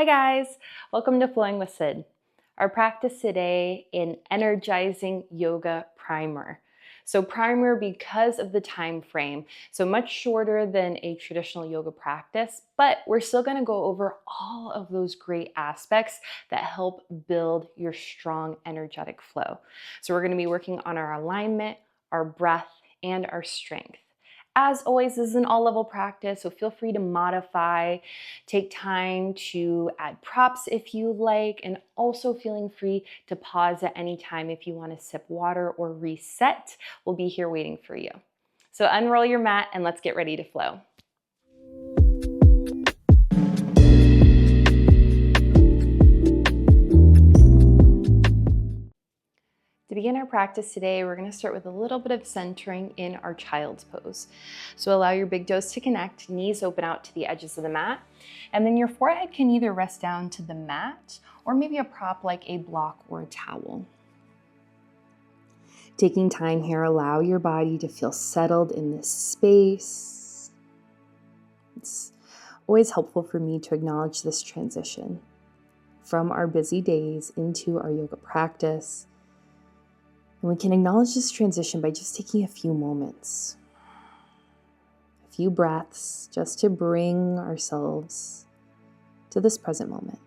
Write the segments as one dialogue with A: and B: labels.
A: Hi guys, welcome to Flowing with Sid. Our practice today in Energizing Yoga Primer. So primer because of the time frame, so much shorter than a traditional yoga practice, but we're still going to go over all of those great aspects that help build your strong energetic flow. So we're going to be working on our alignment, our breath, and our strength. As always, this is an all-level practice, so feel free to modify, take time to add props if you like, and also feeling free to pause at any time if you want to sip water or reset. We'll be here waiting for you. So unroll your mat and let's get ready to flow. To begin our practice today, we're going to start with a little bit of centering in our child's pose. So allow your big toes to connect, knees open out to the edges of the mat, and then your forehead can either rest down to the mat or maybe a prop like a block or a towel. Taking time here, allow your body to feel settled in this space. It's always helpful for me to acknowledge this transition from our busy days into our yoga practice. And we can acknowledge this transition by just taking a few moments, a few breaths, just to bring ourselves to this present moment.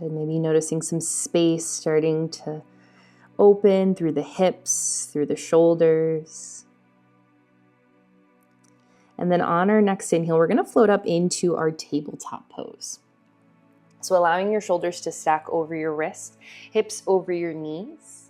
A: Good. Maybe noticing some space starting to open through the hips, through the shoulders. And then on our next inhale, we're going to float up into our tabletop pose. So allowing your shoulders to stack over your wrist, hips over your knees.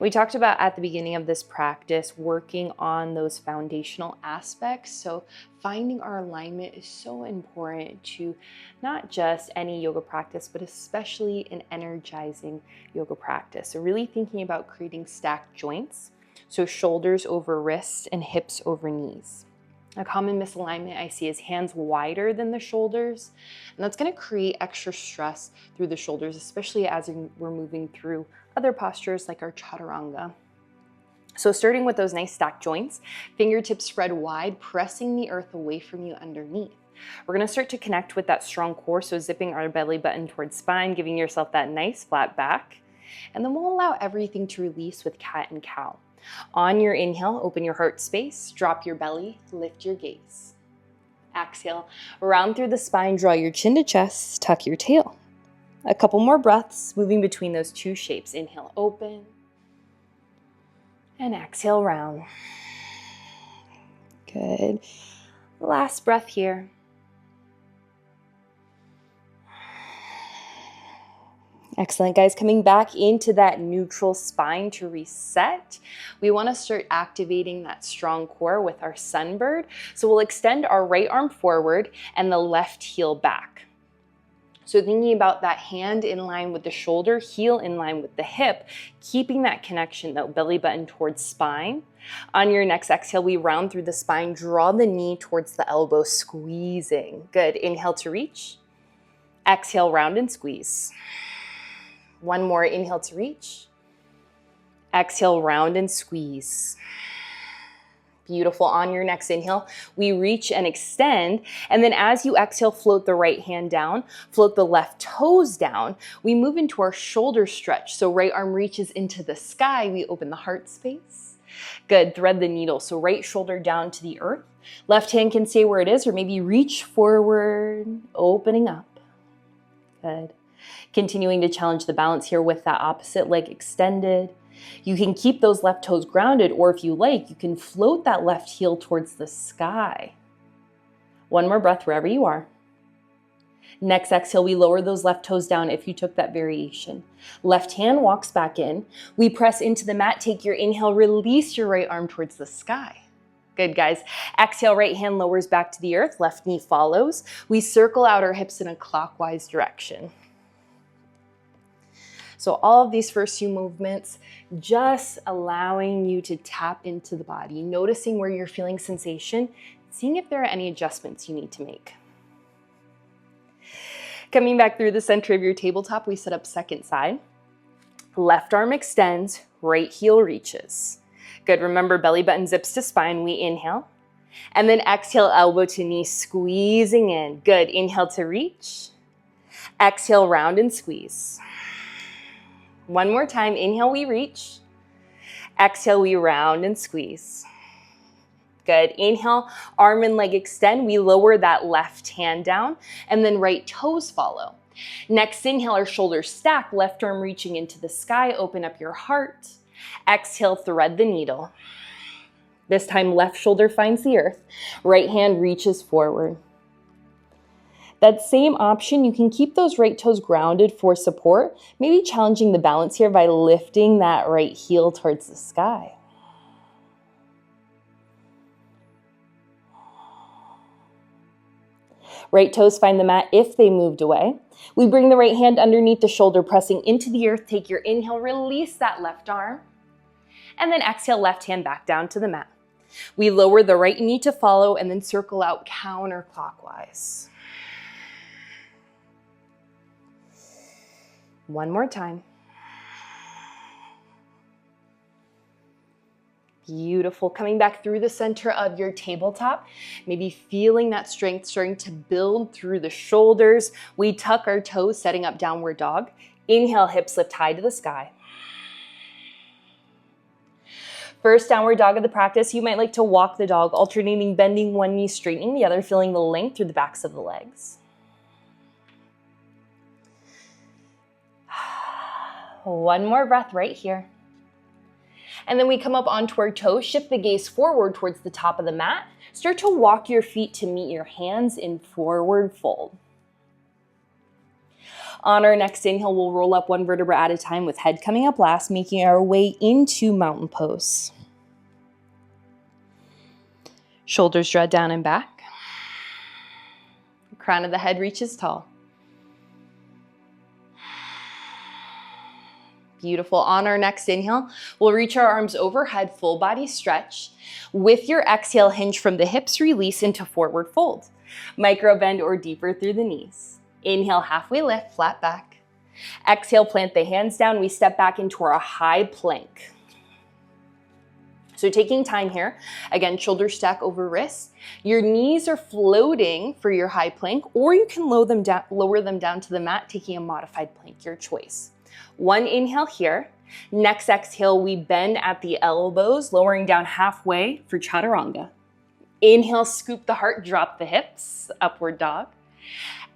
A: We talked about at the beginning of this practice working on those foundational aspects. So finding our alignment is so important to not just any yoga practice, but especially an energizing yoga practice. So really thinking about creating stacked joints. So shoulders over wrists and hips over knees. A common misalignment I see is hands wider than the shoulders, and that's going to create extra stress through the shoulders, especially as we're moving through other postures like our chaturanga. So starting with those nice stacked joints, fingertips spread wide, pressing the earth away from you underneath. We're going to start to connect with that strong core, so zipping our belly button towards spine, giving yourself that nice flat back, and then we'll allow everything to release with cat and cow. On your inhale, open your heart space, drop your belly, lift your gaze. Exhale, round through the spine, draw your chin to chest, tuck your tail. A couple more breaths, moving between those two shapes. Inhale, open, and exhale, round. Good. Last breath here. Excellent, guys. Coming back into that neutral spine to reset. We want to start activating that strong core with our sunbird. So we'll extend our right arm forward and the left heel back. So thinking about that hand in line with the shoulder, heel in line with the hip, keeping that connection, though, belly button towards spine. On your next exhale, we round through the spine, draw the knee towards the elbow, squeezing. Good. Inhale to reach. Exhale, round and squeeze. One more, inhale to reach. Exhale, round and squeeze. Beautiful. On your next inhale, we reach and extend. And then as you exhale, float the right hand down, float the left toes down. We move into our shoulder stretch. So right arm reaches into the sky. We open the heart space. Good. Thread the needle. So right shoulder down to the earth. Left hand can stay where it is, or maybe reach forward, opening up. Good. Continuing to challenge the balance here with that opposite leg extended. You can keep those left toes grounded, or if you like, you can float that left heel towards the sky. One more breath wherever you are. Next exhale, we lower those left toes down if you took that variation. Left hand walks back in. We press into the mat, take your inhale, release your right arm towards the sky. Good, guys. Exhale, right hand lowers back to the earth, left knee follows. We circle out our hips in a clockwise direction. So all of these first few movements, just allowing you to tap into the body, noticing where you're feeling sensation, seeing if there are any adjustments you need to make. Coming back through the center of your tabletop, we set up second side. Left arm extends, right heel reaches. Good, remember belly button zips to spine, we inhale. And then exhale, elbow to knee, squeezing in. Good. Inhale to reach. Exhale, round and squeeze. One more time. Inhale, we reach. Exhale, we round and squeeze. Good. Inhale, arm and leg extend. We lower that left hand down, and then right toes follow. Next inhale, our shoulders stack, left arm reaching into the sky. Open up your heart. Exhale, thread the needle. This time, left shoulder finds the earth. Right hand reaches forward. That same option, you can keep those right toes grounded for support, maybe challenging the balance here by lifting that right heel towards the sky. Right toes find the mat if they moved away. We bring the right hand underneath the shoulder, pressing into the earth. Take your inhale, release that left arm. And then exhale, left hand back down to the mat. We lower the right knee to follow and then circle out counterclockwise. One more time. Beautiful. Coming back through the center of your tabletop, maybe feeling that strength starting to build through the shoulders. We tuck our toes, setting up downward dog. Inhale, hips lift high to the sky. First downward dog of the practice, you might like to walk the dog, alternating bending one knee, straightening the other, feeling the length through the backs of the legs. One more breath right here. And then we come up onto our toes, shift the gaze forward towards the top of the mat. Start to walk your feet to meet your hands in forward fold. On our next inhale, we'll roll up one vertebra at a time with head coming up last, making our way into mountain pose. Shoulders draw down and back. The crown of the head reaches tall. Beautiful. On our next inhale, we'll reach our arms overhead, full body stretch. With your exhale, hinge from the hips, release into forward fold. Micro bend or deeper through the knees. Inhale, halfway lift, flat back. Exhale, plant the hands down. We step back into our high plank. So taking time here, again, shoulder stack over wrists. Your knees are floating for your high plank, or you can lower them down to the mat, taking a modified plank, your choice. One inhale here. Next exhale, we bend at the elbows, lowering down halfway for chaturanga. Inhale, scoop the heart, drop the hips, upward dog.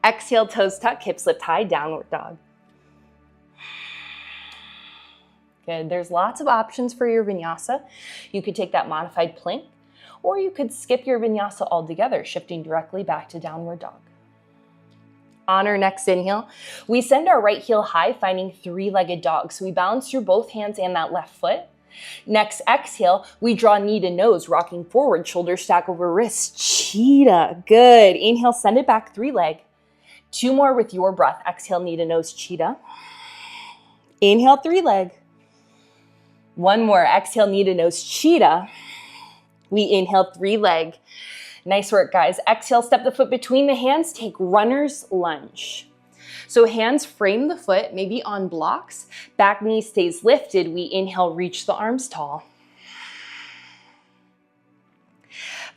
A: Exhale, toes tuck, hips lift high, downward dog. Good. There's lots of options for your vinyasa. You could take that modified plank, or you could skip your vinyasa altogether, shifting directly back to downward dog. On our next inhale, we send our right heel high, finding three-legged dog. So we balance through both hands and that left foot. Next exhale, we draw knee to nose, rocking forward, shoulder stack over wrist, cheetah. Good. Inhale, send it back, three leg. Two more with your breath. Exhale, knee to nose, cheetah. Inhale, three leg. One more. Exhale, knee to nose, cheetah. We inhale, three leg. Nice work, guys. Exhale, step the foot between the hands, take runner's lunge. So hands frame the foot, maybe on blocks. Back knee stays lifted. We inhale, reach the arms tall.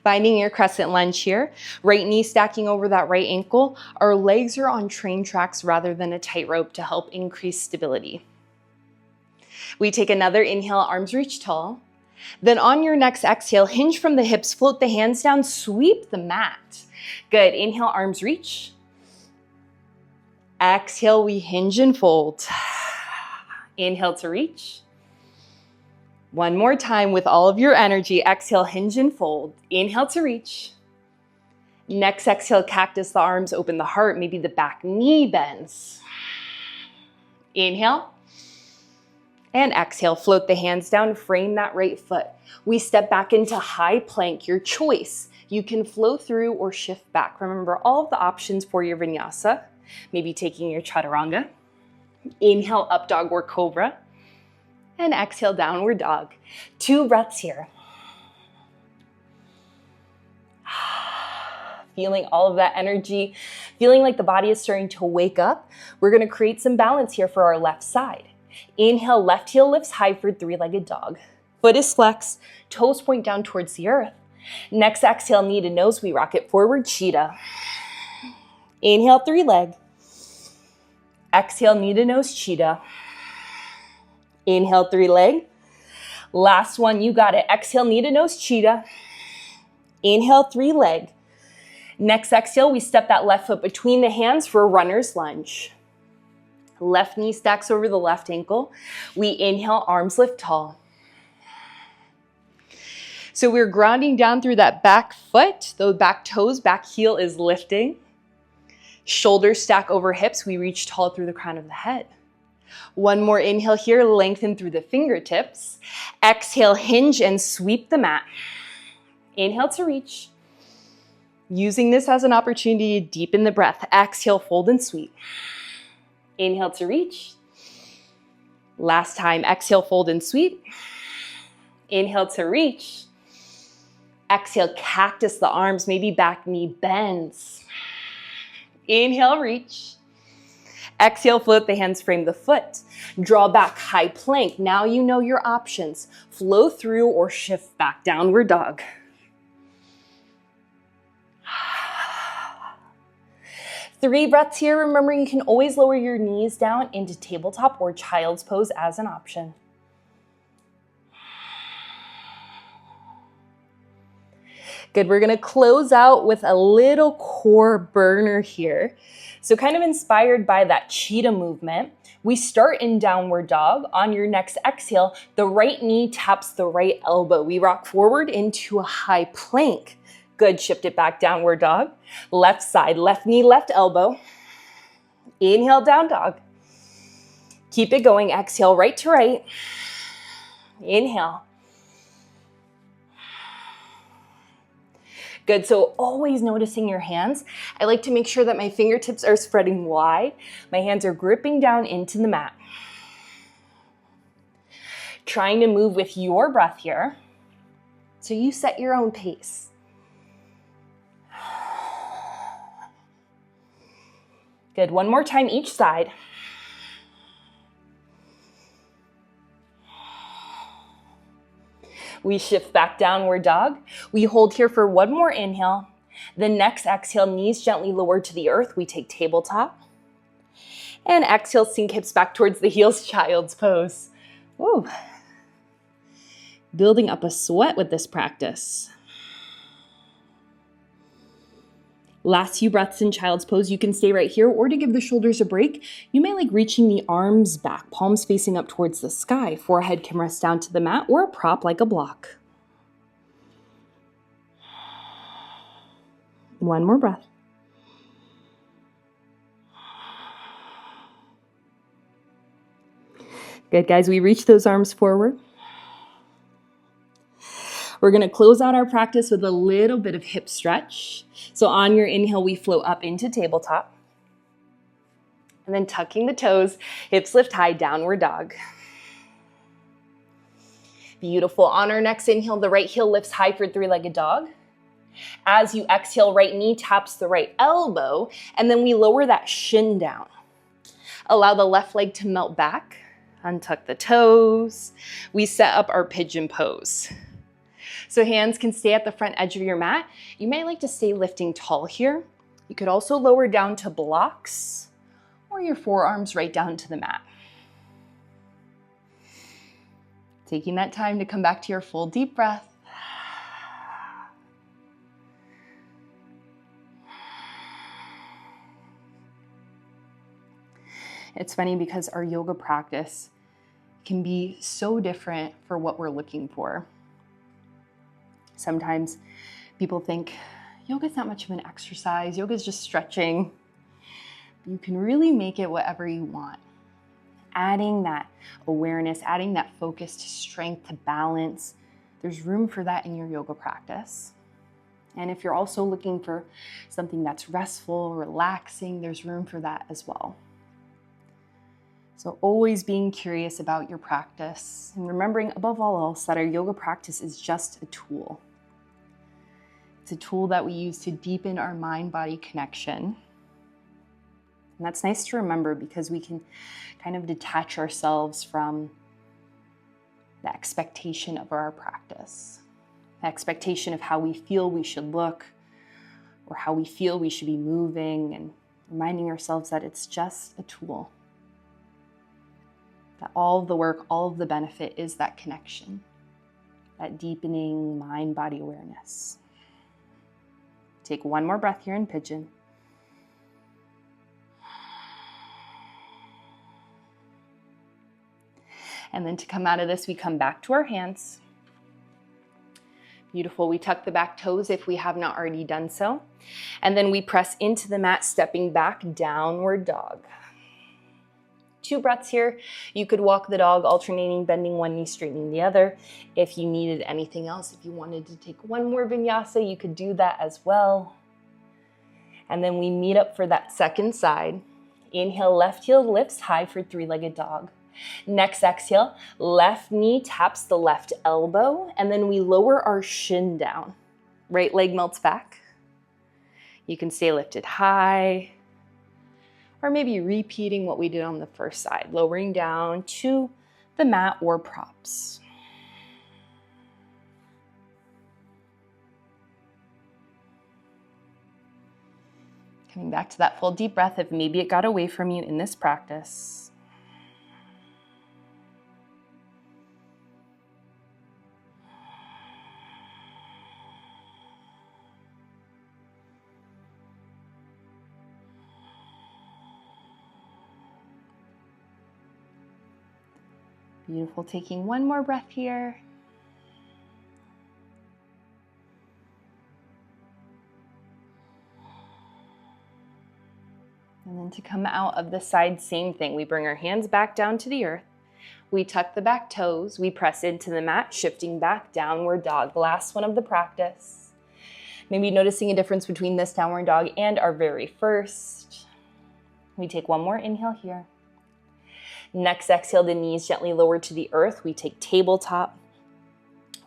A: Finding your crescent lunge here. Right knee stacking over that right ankle. Our legs are on train tracks rather than a tightrope to help increase stability. We take another inhale, arms reach tall. Then on your next exhale, hinge from the hips, float the hands down, sweep the mat. Good. Inhale, arms reach. Exhale, we hinge and fold. Inhale to reach. One more time with all of your energy. Exhale, hinge and fold. Inhale to reach. Next exhale, cactus the arms, open the heart, maybe the back knee bends. Inhale. And exhale, float the hands down, frame that right foot. We step back into high plank, your choice. You can flow through or shift back. Remember all of the options for your vinyasa. Maybe taking your chaturanga. Inhale, up dog or cobra. And exhale, downward dog. 2 breaths here. Feeling all of that energy, feeling like the body is starting to wake up. We're gonna create some balance here for our left side. Inhale, left heel lifts high for three-legged dog. Foot is flexed, toes point down towards the earth. Next, exhale, knee to nose. We rock it forward, cheetah. Inhale, 3-leg. Exhale, knee to nose, cheetah. Inhale, 3-leg. Last one, you got it. Exhale, knee to nose, cheetah. Inhale, 3-leg. Next exhale, we step that left foot between the hands for a runner's lunge. Left knee stacks over the left ankle. We inhale, arms lift tall. So we're grounding down through that back foot, those back toes, back heel is lifting. Shoulders stack over hips. We reach tall through the crown of the head. One more inhale here, lengthen through the fingertips. Exhale, hinge and sweep the mat. Inhale to reach. Using this as an opportunity to deepen the breath. Exhale, fold and sweep. Inhale to reach. Last time, exhale, fold and sweep. Inhale to reach. Exhale, cactus the arms, maybe back knee bends. Inhale, reach. Exhale, float the hands, frame the foot. Draw back, high plank. Now you know your options. Flow through or shift back, downward dog. 3 breaths here. Remember, you can always lower your knees down into tabletop or child's pose as an option. Good, we're gonna close out with a little core burner here. So kind of inspired by that cheetah movement, we start in downward dog. On your next exhale, the right knee taps the right elbow. We rock forward into a high plank. Good, shift it back, downward dog. Left side, left knee, left elbow. Inhale, down dog. Keep it going, exhale, right to right. Inhale. Good, so always noticing your hands. I like to make sure that my fingertips are spreading wide. My hands are gripping down into the mat. Trying to move with your breath here. So you set your own pace. Good, one more time each side. We shift back, downward dog. We hold here for one more inhale. The next exhale, knees gently lowered to the earth. We take tabletop. And exhale, sink hips back towards the heels, child's pose. Woo. Building up a sweat with this practice. Last few breaths in child's pose. You can stay right here, or to give the shoulders a break, you may like reaching the arms back, palms facing up towards the sky. Forehead can rest down to the mat or a prop like a block. One more breath. Good, guys. We reach those arms forward. We're going to close out our practice with a little bit of hip stretch. So on your inhale, we float up into tabletop. And then tucking the toes, hips lift high, downward dog. Beautiful. On our next inhale, the right heel lifts high for 3-legged dog. As you exhale, right knee taps the right elbow, and then we lower that shin down. Allow the left leg to melt back. Untuck the toes. We set up our pigeon pose. So hands can stay at the front edge of your mat. You may like to stay lifting tall here. You could also lower down to blocks or your forearms right down to the mat. Taking that time to come back to your full deep breath. It's funny because our yoga practice can be so different for what we're looking for. Sometimes people think yoga is not much of an exercise. Yoga is just stretching. You can really make it whatever you want. Adding that awareness, adding that focus to strength, to balance. There's room for that in your yoga practice. And if you're also looking for something that's restful, relaxing, there's room for that as well. So always being curious about your practice and remembering above all else that our yoga practice is just a tool. It's a tool that we use to deepen our mind-body connection. And that's nice to remember because we can kind of detach ourselves from the expectation of our practice. expectation of how we feel we should look or how we feel we should be moving, and reminding ourselves that it's just a tool. That all of the work, all of the benefit is that connection, that deepening mind-body awareness. Take one more breath here in pigeon. And then to come out of this, we come back to our hands. Beautiful. We tuck the back toes if we have not already done so. And then we press into the mat, stepping back, downward dog. 2 breaths here. You could walk the dog, alternating, bending one knee, straightening the other. If you needed anything else, if you wanted to take one more vinyasa, you could do that as well. And then we meet up for that second side. Inhale, left heel lifts high for 3-legged dog. Next exhale, left knee taps the left elbow, and then we lower our shin down. Right leg melts back. You can stay lifted high, or maybe repeating what we did on the first side, lowering down to the mat or props. Coming back to that full deep breath if maybe it got away from you in this practice. Beautiful. Taking one more breath here. And then to come out of the side, same thing. We bring our hands back down to the earth. We tuck the back toes. We press into the mat, shifting back, downward dog. Last one of the practice. Maybe noticing a difference between this downward dog and our very first. We take one more inhale here. Next exhale, the knees gently lowered to the earth. We take tabletop,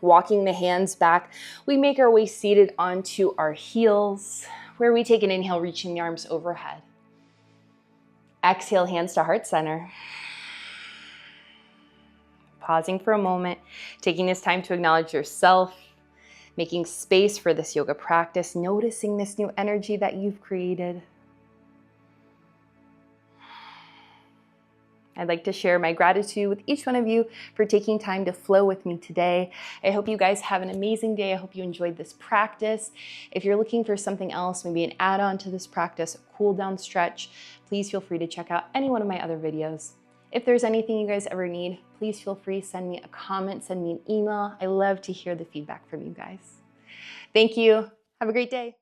A: walking the hands back. We make our way seated onto our heels, where we take an inhale, reaching the arms overhead. Exhale, hands to heart center. Pausing for a moment, taking this time to acknowledge yourself, making space for this yoga practice, noticing this new energy that you've created. I'd like to share my gratitude with each one of you for taking time to flow with me today. I hope you guys have an amazing day. I hope you enjoyed this practice. If you're looking for something else, maybe an add-on to this practice, a cool down stretch, please feel free to check out any one of my other videos. If there's anything you guys ever need, please feel free to send me a comment, send me an email. I love to hear the feedback from you guys. Thank you. Have a great day.